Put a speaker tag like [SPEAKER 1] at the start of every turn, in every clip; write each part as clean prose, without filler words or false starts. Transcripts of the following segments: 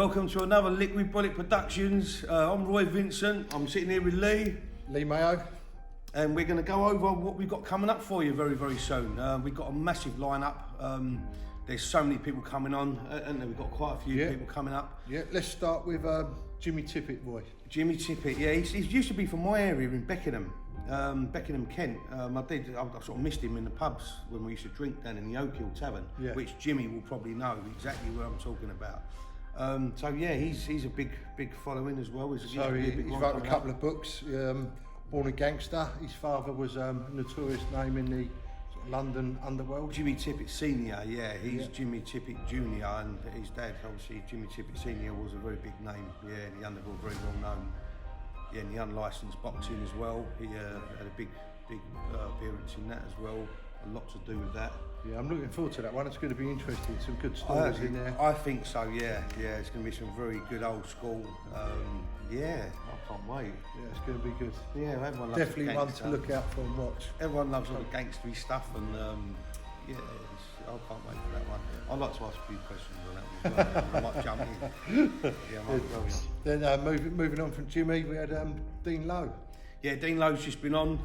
[SPEAKER 1] welcome to another Liquid Bullet Productions. I'm Roy Vincent. I'm sitting here with Lee
[SPEAKER 2] Mayo,
[SPEAKER 1] and we're going to go over what we've got coming up for you very, very soon. We've got a massive lineup. There's so many people coming on, and we've got quite a few people coming up.
[SPEAKER 2] Yeah, let's start with Jimmy Tippet, boy.
[SPEAKER 1] Jimmy Tippet, yeah, he used to be from my area in Beckenham, Kent. I sort of missed him in the pubs when we used to drink down in the Oak Hill Tavern, which Jimmy will probably know exactly what I'm talking about. So yeah, he's a big following as well. He's
[SPEAKER 2] wrote a couple of books. Born a Gangster. His father was a notorious name in the sort of London underworld.
[SPEAKER 1] Jimmy Tippet Senior, he's Jimmy Tippet Junior, and his dad, obviously Jimmy Tippet Senior, was a very big name. Yeah, in the underworld, very well known. Yeah, in the unlicensed boxing as well. He had a big appearance in that as well. A lot to do with that.
[SPEAKER 2] Yeah, I'm looking forward to that one. It's going to be interesting. Some good stories in there.
[SPEAKER 1] I think so. Yeah. It's going to be some very good old school. I can't wait.
[SPEAKER 2] Yeah, it's going to be good.
[SPEAKER 1] Yeah, everyone loves
[SPEAKER 2] definitely one to look out for and watch.
[SPEAKER 1] Everyone loves all the gangstery stuff, and I can't wait for that one. I'd like to ask a few questions on that one as well. I might jump in. Yeah, I might well.
[SPEAKER 2] Then moving on from Jimmy, we had Dean Lowe.
[SPEAKER 1] Yeah, Dean Lowe's just been on.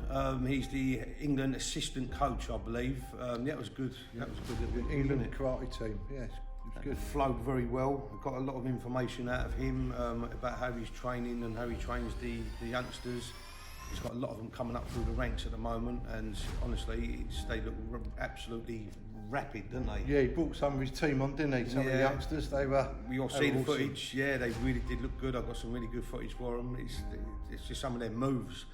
[SPEAKER 1] He's the England assistant coach, I believe. That was good. That was good.
[SPEAKER 2] England karate team. Yes,
[SPEAKER 1] it good. Flowed very well. I got a lot of information out of him about how he's training and how he trains the youngsters. He's got a lot of them coming up through the ranks at the moment, and honestly, they look absolutely rapid, don't they?
[SPEAKER 2] Yeah, he brought some of his team on, didn't he? Some of the youngsters,
[SPEAKER 1] we all see the footage. Yeah, they really did look good. I got some really good footage for them. It's just some of their moves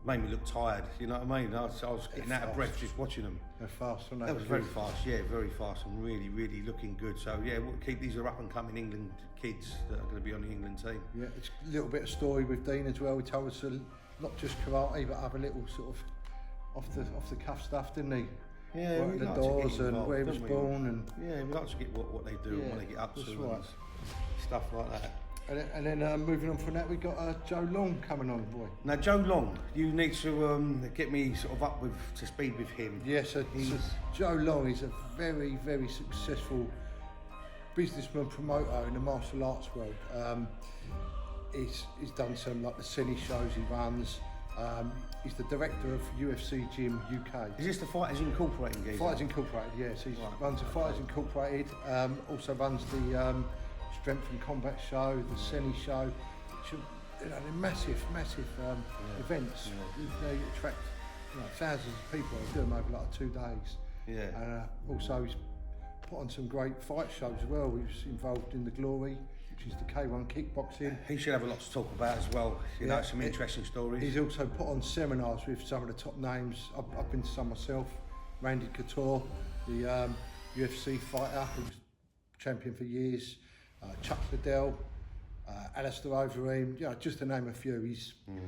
[SPEAKER 1] made me look tired. You know what I mean? I was getting out of breath just watching them.
[SPEAKER 2] They're fast, aren't they?
[SPEAKER 1] That was very fast. Yeah, very fast and really looking good. So yeah, we'll keep these up and coming England kids that are going to be on the England team.
[SPEAKER 2] Yeah, it's a little bit of story with Dean as well. He told us not just karate, but other little sort of off the cuff stuff, didn't he?
[SPEAKER 1] Yeah,
[SPEAKER 2] the doors and where he was born, and
[SPEAKER 1] we like to get what they do and what they get up to, and stuff like that.
[SPEAKER 2] And then moving on from that, we got Joe Long coming on, boy.
[SPEAKER 1] Now Joe Long, you need to get me sort of up to speed with him.
[SPEAKER 2] Yes, so Joe Long is a very successful businessman promoter in the martial arts world. He's done some like the cine shows he runs. He's the director of UFC Gym UK.
[SPEAKER 1] Is this the Fighters Incorporated geezer?
[SPEAKER 2] Fighters Incorporated, yes. He runs the Fighters Incorporated, also runs the Strength and Combat show, the Cine show. They're massive events. Yeah. They attract thousands of people. They do them over like 2 days.
[SPEAKER 1] Yeah.
[SPEAKER 2] And also he's put on some great fight shows as well. He was involved in the Glory, which is the K1 kickboxing.
[SPEAKER 1] He should have a lot to talk about as well. You know, some interesting stories.
[SPEAKER 2] He's also put on seminars with some of the top names. I've been to some myself. Randy Couture, the UFC fighter who was champion for years. Chuck Liddell, Alistair Overeem, just to name a few.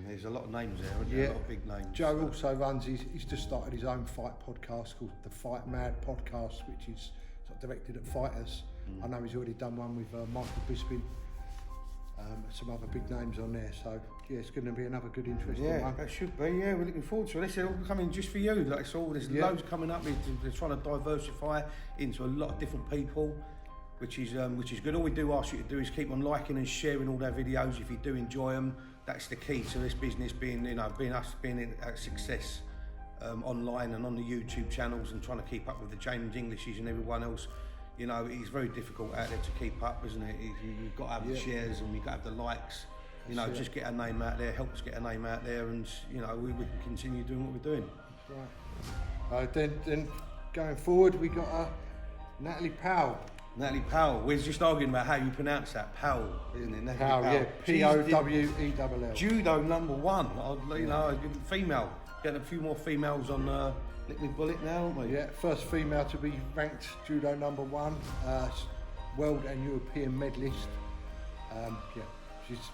[SPEAKER 1] There's a lot of names there, aren't there? A lot of big names.
[SPEAKER 2] Joe also runs, he's just started his own fight podcast called the Fight Mad Podcast, which is sort of directed at fighters. I know he's already done one with Michael Bisping, some other big names on there. So yeah, it's going to be another good, interesting one.
[SPEAKER 1] Yeah, that should be. Yeah, we're looking forward to it. This is all coming just for you. Like it's all, there's loads coming up. They're trying to diversify into a lot of different people. Which is good. All we do ask you to do is keep on liking and sharing all our videos if you do enjoy them. That's the key to this business being a success online and on the YouTube channels, and trying to keep up with the James Englishes and everyone else. You know, it's very difficult out there to keep up, isn't it? You've got to have the shares and you've got to have the likes. You know, just get our name out there, help us get our name out there, and we can continue doing what we're doing.
[SPEAKER 2] Right. Then going forward, we got Natalie Powell.
[SPEAKER 1] Natalie Powell. We're just arguing about how you pronounce that. Powell, isn't it? Natalie Powell.
[SPEAKER 2] Yeah. Powell.
[SPEAKER 1] Judo #1. Female. Getting a few more females on Liquid Bullet now, aren't we?
[SPEAKER 2] Yeah. First female to be ranked Judo #1, world and European medalist. She's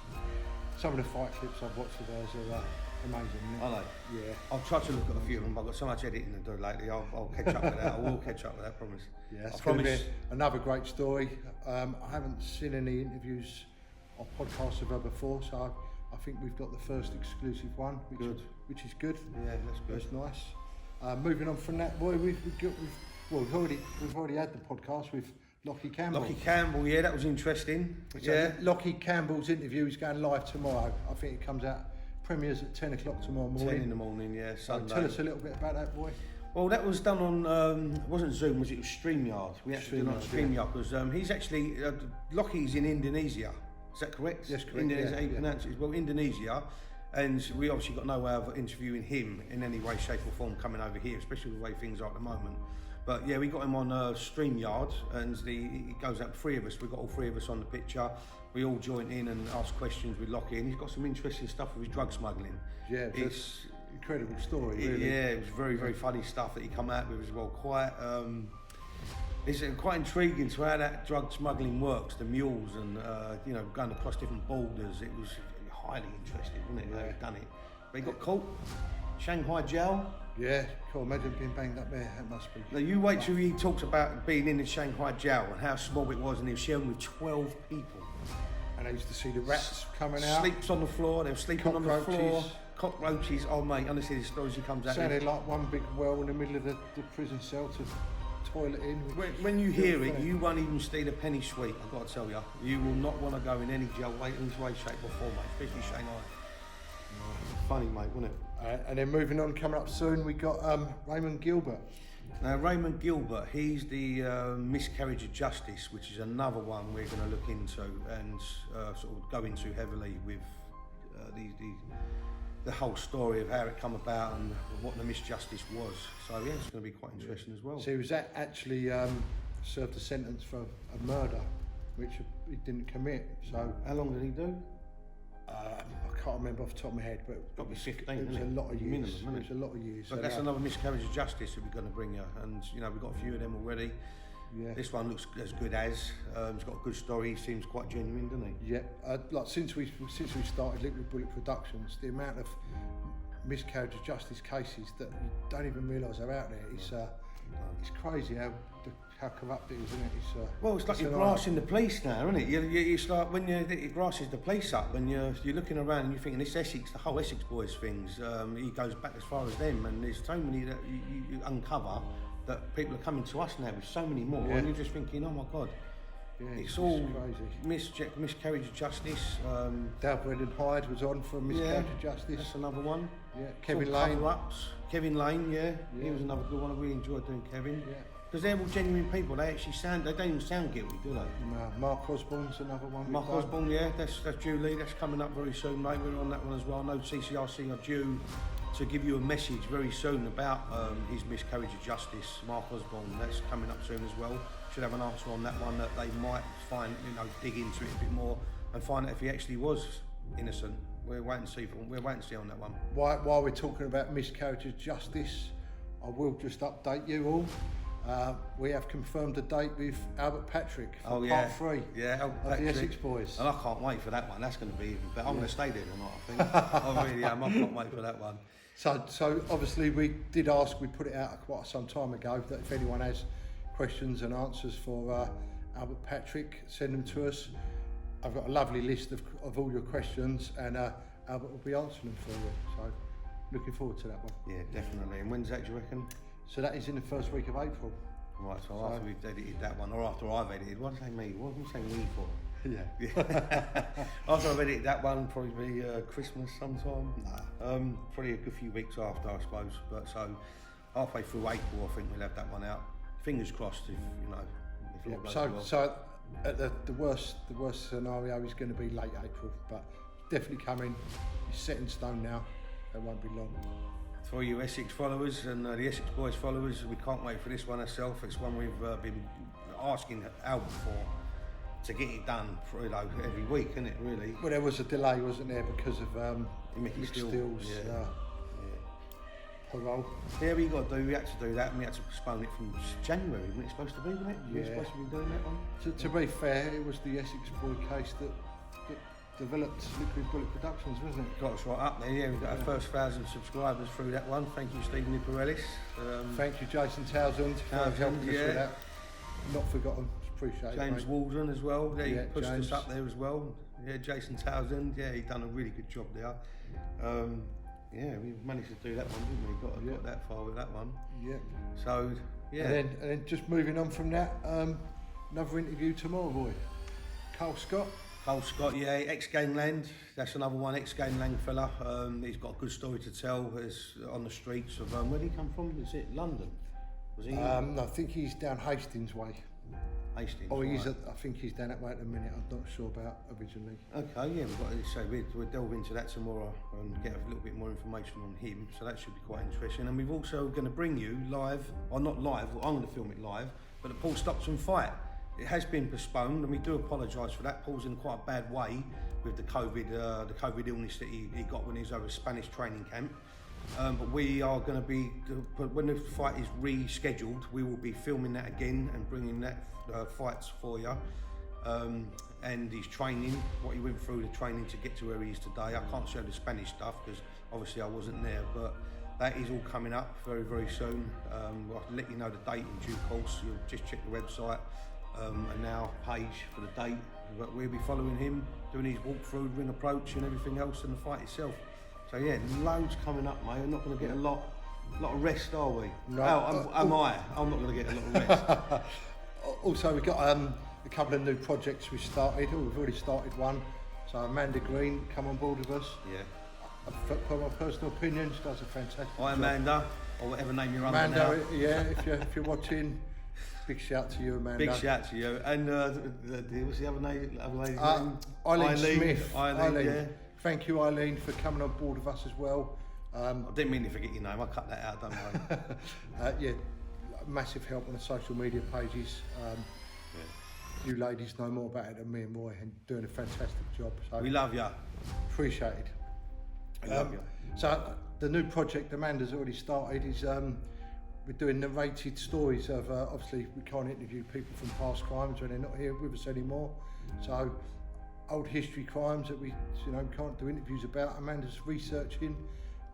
[SPEAKER 2] some of the fight clips I've watched of hers are amazing.
[SPEAKER 1] I know.
[SPEAKER 2] Yeah.
[SPEAKER 1] I've tried to look at a few of them, but I've got so much editing to do lately. I'll catch up with that. I will catch up with that, promise.
[SPEAKER 2] Yeah, it's going to be another great story. I haven't seen any interviews or podcasts of her before, so I think we've got the first exclusive one, which is good.
[SPEAKER 1] Yeah, that's good.
[SPEAKER 2] That's nice. Moving on from that, boy, we've already had the podcast with Lockheed Campbell.
[SPEAKER 1] Lockheed Campbell, yeah, that was interesting.
[SPEAKER 2] So Lockheed Campbell's interview is going live tomorrow. I think it comes out, premieres at 10 o'clock tomorrow morning.
[SPEAKER 1] 10 in the morning, yeah, Sunday.
[SPEAKER 2] So tell us a little bit about that, boy.
[SPEAKER 1] Well, that was done on, it wasn't Zoom, was it? It was StreamYard. We actually did it on StreamYard because he's actually, Lockheed's in Indonesia. Is that correct?
[SPEAKER 2] Yes, correct.
[SPEAKER 1] Indonesia, how you pronounce it? Well, Indonesia. And we obviously got no way of interviewing him in any way, shape or form coming over here, especially the way things are at the moment. But yeah, we got him on StreamYard, and it goes out, 3 of us. We've got all 3 of us on the picture. We all join in and ask questions with Lockheed. And he's got some interesting stuff with his drug smuggling.
[SPEAKER 2] Yeah, it's incredible story, really.
[SPEAKER 1] Yeah, it was very, very funny stuff that he come out with as well. It's quite intriguing to how that drug smuggling works, the mules and, going across different borders. It was highly interesting, wasn't it, how he'd done it. But he got caught, Shanghai jail.
[SPEAKER 2] Yeah, cool. Imagine being banged up there, that must be.
[SPEAKER 1] Now you wait till he talks about being in the Shanghai jail and how small it was, and he was sharing with 12 people.
[SPEAKER 2] And I used to see the rats coming out.
[SPEAKER 1] Sleeps on the floor, they were sleeping on the floor. Cockroaches, oh mate, honestly the stories he comes out with.
[SPEAKER 2] Sounded like one big well in the middle of the prison cell to toilet in.
[SPEAKER 1] When you hear it, you won't even steal a penny sweet, I've got to tell you. You will not want to go in any jail in any way, shape or form, mate, especially Shanghai. Funny, mate, wasn't it?
[SPEAKER 2] And then moving on, coming up soon, we got Raymond Gilbert.
[SPEAKER 1] Now, Raymond Gilbert, he's the Miscarriage of Justice, which is another one we're going to look into and sort of go into heavily with the whole story of how it come about and what the misjustice was. So yeah, it's going to be quite interesting as well.
[SPEAKER 2] So he was actually served a sentence for a murder, which he didn't commit. So
[SPEAKER 1] how long did he do?
[SPEAKER 2] I can't remember off the top of my head, but
[SPEAKER 1] Probably 15.
[SPEAKER 2] It was a lot of years.
[SPEAKER 1] Minimum,
[SPEAKER 2] it was a lot of years.
[SPEAKER 1] But
[SPEAKER 2] so
[SPEAKER 1] that's another Miscarriage of Justice that we're going to bring you, and we've got a few of them already.
[SPEAKER 2] Yeah.
[SPEAKER 1] This one looks as good as. It's got a good story. He seems quite genuine, doesn't he?
[SPEAKER 2] Yeah. Like since we started Liquid Bullet Productionz, the amount of miscarriage of justice cases that you don't even realise are out there it's crazy how corrupt it is, isn't it?
[SPEAKER 1] Well, it's like you're grassing the police now, isn't it? It's like when you're grasses the police up and you're looking around and you're thinking this Essex, the whole Essex boys things. He goes back as far as them, and there's so many that you uncover that people are coming to us now with so many more, and you're just thinking, oh my God.
[SPEAKER 2] Yeah,
[SPEAKER 1] it's all crazy. Miscarriage of Justice.
[SPEAKER 2] Dalbred and Hyde was on for Miscarriage of Justice.
[SPEAKER 1] That's another one.
[SPEAKER 2] Yeah, Kevin Lane.
[SPEAKER 1] Kevin Lane, he was another good one. I really enjoyed doing Kevin.
[SPEAKER 2] Yeah.
[SPEAKER 1] Because they're all genuine people. They don't even sound guilty, do they?
[SPEAKER 2] No, Mark Osborne's another one.
[SPEAKER 1] Mark Osborne, yeah, that's Julie. That's coming up very soon, mate. We're on that one as well. I know CCRC are due to give you a message very soon about his Miscarriage of Justice. Mark Osborne, that's coming up soon as well. Should have an answer on that one that they might find, dig into it a bit more and find out if he actually was innocent. We'll wait and see on that one.
[SPEAKER 2] While we're talking about Miscarriage of Justice, I will just update you all. We have confirmed a date with Albert Patrick for part 3 of the Essex Boys.
[SPEAKER 1] And I can't wait for that one. That's going to be even better. I'm going to stay there tonight, I think. I really am. I can't wait for that one.
[SPEAKER 2] So obviously we did ask, we put it out quite some time ago, that if anyone has questions and answers for Albert Patrick, send them to us. I've got a lovely list of all your questions, and Albert will be answering them for you. So looking forward to that one.
[SPEAKER 1] Yeah, definitely. And when's that, do you reckon?
[SPEAKER 2] So that is in the first week of April.
[SPEAKER 1] Right, so after we've edited that one, or after I've edited, what did I say me? What am I saying me for?
[SPEAKER 2] Yeah.
[SPEAKER 1] After I've edited that one, probably be Christmas sometime. Probably a good few weeks after, I suppose. But so halfway through April, I think we'll have that one out. Fingers crossed, if all goes well.
[SPEAKER 2] So at the worst scenario is going to be late April, but definitely coming. It's set in stone now. It won't be long.
[SPEAKER 1] For you Essex followers and the Essex Boys followers, we can't wait for this one ourselves. It's one we've been asking Albert for to get it done for, every week, isn't it, really?
[SPEAKER 2] Well, there was a delay, wasn't there, because of
[SPEAKER 1] Mickey
[SPEAKER 2] Steele's parole.
[SPEAKER 1] Yeah, we had to do that, and we had to postpone it from January, wasn't it supposed to be, wasn't it? You were supposed to be doing that one?
[SPEAKER 2] To be fair, it was the Essex Boy case that developed Liquid Bullet Productionz, wasn't it?
[SPEAKER 1] Got us right up there, yeah. We've got our first 1,000 subscribers through that one. Thank you, Stephen Niparellis.
[SPEAKER 2] Thank you, Jason Townsend, for helping us with that. Not forgotten. Appreciate it.
[SPEAKER 1] James Waldron as well. He pushed
[SPEAKER 2] James.
[SPEAKER 1] us up there as well. Yeah, Jason Townsend. Yeah, he done a really good job there. We managed to do that one, didn't we? Got that far with that one.
[SPEAKER 2] Yeah.
[SPEAKER 1] So, yeah.
[SPEAKER 2] And then just moving on from that, another interview tomorrow, boy. Carl Scott.
[SPEAKER 1] Cole Scott, yeah, ex-Gangland. That's another one, ex-Gangland fella. He's got a good story to tell. It's on the streets of where did he come from? Is it London? Was he?
[SPEAKER 2] I think he's down Hastings way.
[SPEAKER 1] Hastings.
[SPEAKER 2] Oh, he's.
[SPEAKER 1] Right.
[SPEAKER 2] I think he's down that way at the minute. I'm not sure about originally.
[SPEAKER 1] Okay, yeah, we've got to say we'll delve into that tomorrow and get a little bit more information on him. So that should be quite interesting. And we've also going to bring you live, or not live. I'm going to film it live, but the Paul Stockton fight. It has been postponed, and we do apologise for that. Paul's in quite a bad way with the COVID illness that he got when he was over a Spanish training camp. But we are going to be, when the fight is rescheduled, we will be filming that again and bringing that fights for you. And his training, what he went through the training to get to where he is today. I can't show the Spanish stuff because obviously I wasn't there, but that is all coming up very, very soon. I'll let you know the date in due course. You'll just check the website. And now page for the date, but we'll be following him, doing his walkthrough, ring approach and everything else, and the fight itself. So yeah, loads coming up, mate. We're not going to get a lot of rest, are we?
[SPEAKER 2] No.
[SPEAKER 1] I'm not going to get a lot of rest.
[SPEAKER 2] Also, we've got a couple of new projects we've started. We've already started one. So Amanda Green come on board with us.
[SPEAKER 1] Yeah.
[SPEAKER 2] For my personal opinion, she does a fantastic
[SPEAKER 1] Hi
[SPEAKER 2] job.
[SPEAKER 1] Amanda, or whatever name you're under
[SPEAKER 2] Amanda,
[SPEAKER 1] now.
[SPEAKER 2] yeah, if you're watching. Big shout to you, Amanda.
[SPEAKER 1] Big shout to you. And what's the other name?
[SPEAKER 2] Eileen Smith.
[SPEAKER 1] Eileen, yeah.
[SPEAKER 2] Thank you, Eileen, for coming on board with us as well.
[SPEAKER 1] I didn't mean to forget your name. I cut that out, don't I?
[SPEAKER 2] Yeah, massive help on the social media pages. You ladies know more about it than me and Roy, and doing a fantastic job. So
[SPEAKER 1] We love you.
[SPEAKER 2] Appreciated.
[SPEAKER 1] We love you.
[SPEAKER 2] So the new project Amanda's already started is we're doing narrated stories of obviously we can't interview people from past crimes when they're not here with us anymore. So old history crimes that we can't do interviews about. Amanda's researching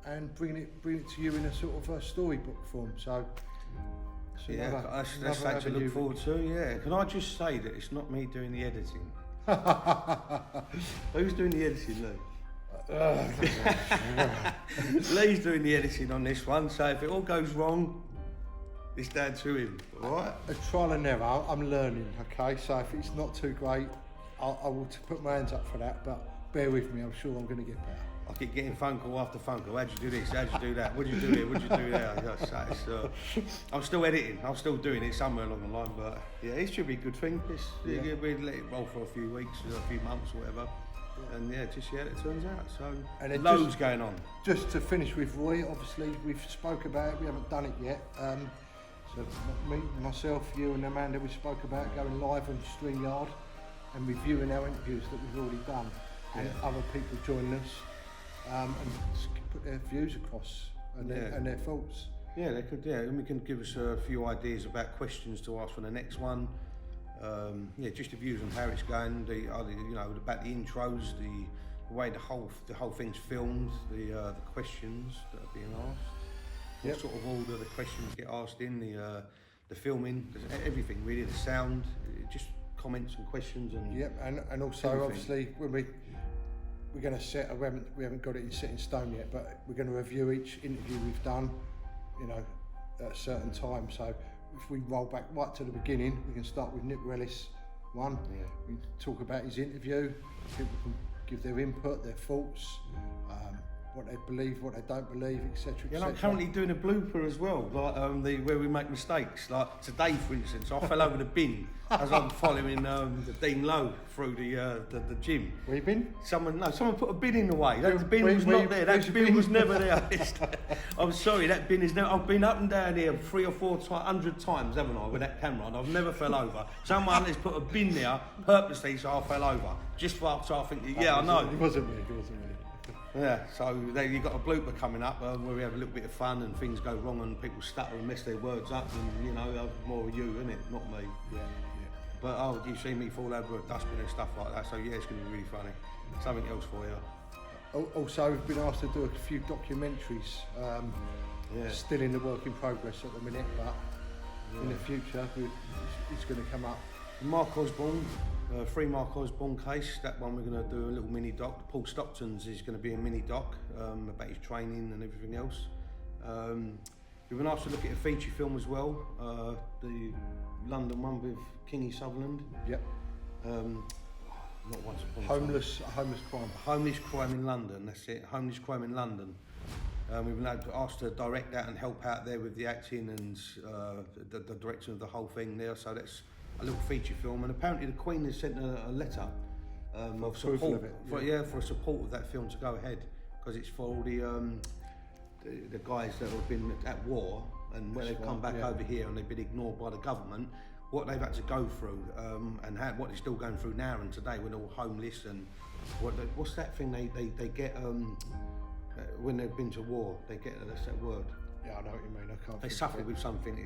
[SPEAKER 2] and bringing it to you in a sort of a storybook form. So
[SPEAKER 1] yeah, that's something to look forward to. Yeah, can I just say that it's not me doing the editing? Who's doing the editing, Lou? Lee's doing the editing on this one, so if it all goes wrong, it's down to him, alright?
[SPEAKER 2] A trial and error, I'm learning, okay? So if it's not too great, I will put my hands up for that, but bear with me, I'm sure I'm going to get better.
[SPEAKER 1] I keep getting phone call after phone call. How'd you do this? How'd you do that? What'd you do here? What'd you do there? I'm still editing. I'm still doing it somewhere along the line, but yeah, it should be a good thing. We'd let it roll for a few weeks, a few months, or whatever. And yeah, just see how it turns out. So
[SPEAKER 2] and
[SPEAKER 1] loads going on.
[SPEAKER 2] Just to finish with Roy, obviously we've spoke about it. We haven't done it yet. So me, myself, you, and Amanda, we spoke about going live on StreamYard and reviewing our interviews that we've already done, and other people join us and put their views across and their thoughts.
[SPEAKER 1] Yeah, they could. Yeah, and we can give us a few ideas about questions to ask for the next one. Just the views on how it's going, about the intros, the way the whole thing's filmed, the questions that are being asked, what sort of order the questions get asked in, the filming, everything really, the sound, just comments and questions and
[SPEAKER 2] and also
[SPEAKER 1] everything.
[SPEAKER 2] Obviously when we're going to set, we haven't got it set in stone yet, but we're going to review each interview we've done, at a certain time. So if we roll back right to the beginning, we can start with Nick Rellis one.
[SPEAKER 1] Yeah.
[SPEAKER 2] We talk about his interview, people can give their input, their thoughts, what they believe, what they don't believe, etc.
[SPEAKER 1] Yeah, and I'm currently doing a blooper as well, like where we make mistakes. Like today, for instance, I fell over the bin as I'm following the Dean Lowe through the gym.
[SPEAKER 2] Where you been?
[SPEAKER 1] Someone put a bin in the way. The bin was not there. That bin was never there. I'm sorry, that bin is never. I've been up and down here 3 or 4 100 times, haven't I, with that camera, and I've never fell over. Someone has put a bin there purposely, so I fell over. Just after I think, I know.
[SPEAKER 2] It wasn't me.
[SPEAKER 1] Yeah, so you've got a blooper coming up where we have a little bit of fun and things go wrong and people stutter and mess their words up, and more you, innit, not me.
[SPEAKER 2] Yeah.
[SPEAKER 1] But you see me fall over a dustbin and stuff like that, so yeah, it's going to be really funny. Something else for you.
[SPEAKER 2] Also, we've been asked to do a few documentaries. Still in the work in progress at the minute, but in the future it's going to come up.
[SPEAKER 1] Mark Osborne, free Mark Osborne case, that one we're going to do a little mini doc. Paul Productionz is going to be a mini doc about his training and everything else. We've been asked to look at a feature film as well, the London one with Kingy Sutherland.
[SPEAKER 2] Yep.
[SPEAKER 1] Not Once Upon a Time.
[SPEAKER 2] Homeless crime.
[SPEAKER 1] Homeless crime in London, that's it. Homeless crime in London. We've been asked to direct that and help out there with the acting and the direction of the whole thing there. So that's a little feature film. And apparently the Queen has sent a letter of support
[SPEAKER 2] of it,
[SPEAKER 1] for a support of that film to go ahead, because it's for all the guys that have been at war, and when they've come back over here and they've been ignored by the government, what they've had to go through, and what they're still going through now and today when they're all homeless, and what's that thing they get when they've been to war, they get, that's that word.
[SPEAKER 2] Yeah, I know what you mean. I can't.
[SPEAKER 1] They suffer with something.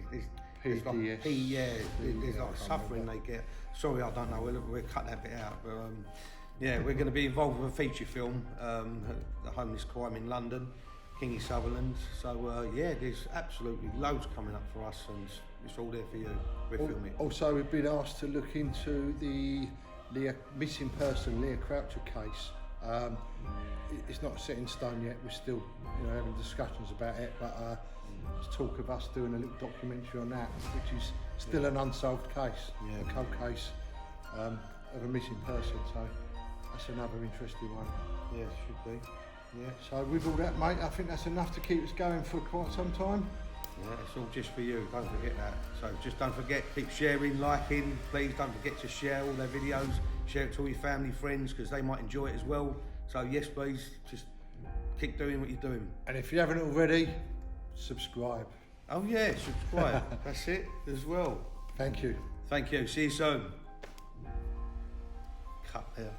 [SPEAKER 1] It's like
[SPEAKER 2] PTSD.
[SPEAKER 1] there's like suffering they get. Sorry, I don't know. We'll cut that bit out. But yeah, we're going to be involved with a feature film, the homeless crime in London, Kingy Sutherland. So yeah, there's absolutely loads coming up for us, and it's all there for you. We're filming.
[SPEAKER 2] Also, we've been asked to look into the missing person Leah Croucher case. It's not set in stone yet. We're still, having discussions about it. But there's talk of us doing a little documentary on that, which is still an unsolved case, a cold case of a missing person. So that's another interesting one.
[SPEAKER 1] Yeah, it should be. Yeah.
[SPEAKER 2] So with all that, mate, I think that's enough to keep us going for quite some time.
[SPEAKER 1] Yeah, it's all just for you, don't forget that. So just don't forget, keep sharing, liking, please don't forget to share all their videos, share it to all your family, friends, because they might enjoy it as well. So yes, please, just keep doing what you're doing.
[SPEAKER 2] And if you haven't already, subscribe.
[SPEAKER 1] Oh yeah, subscribe, that's it as well.
[SPEAKER 2] Thank you.
[SPEAKER 1] Thank you, see you soon. Cut there.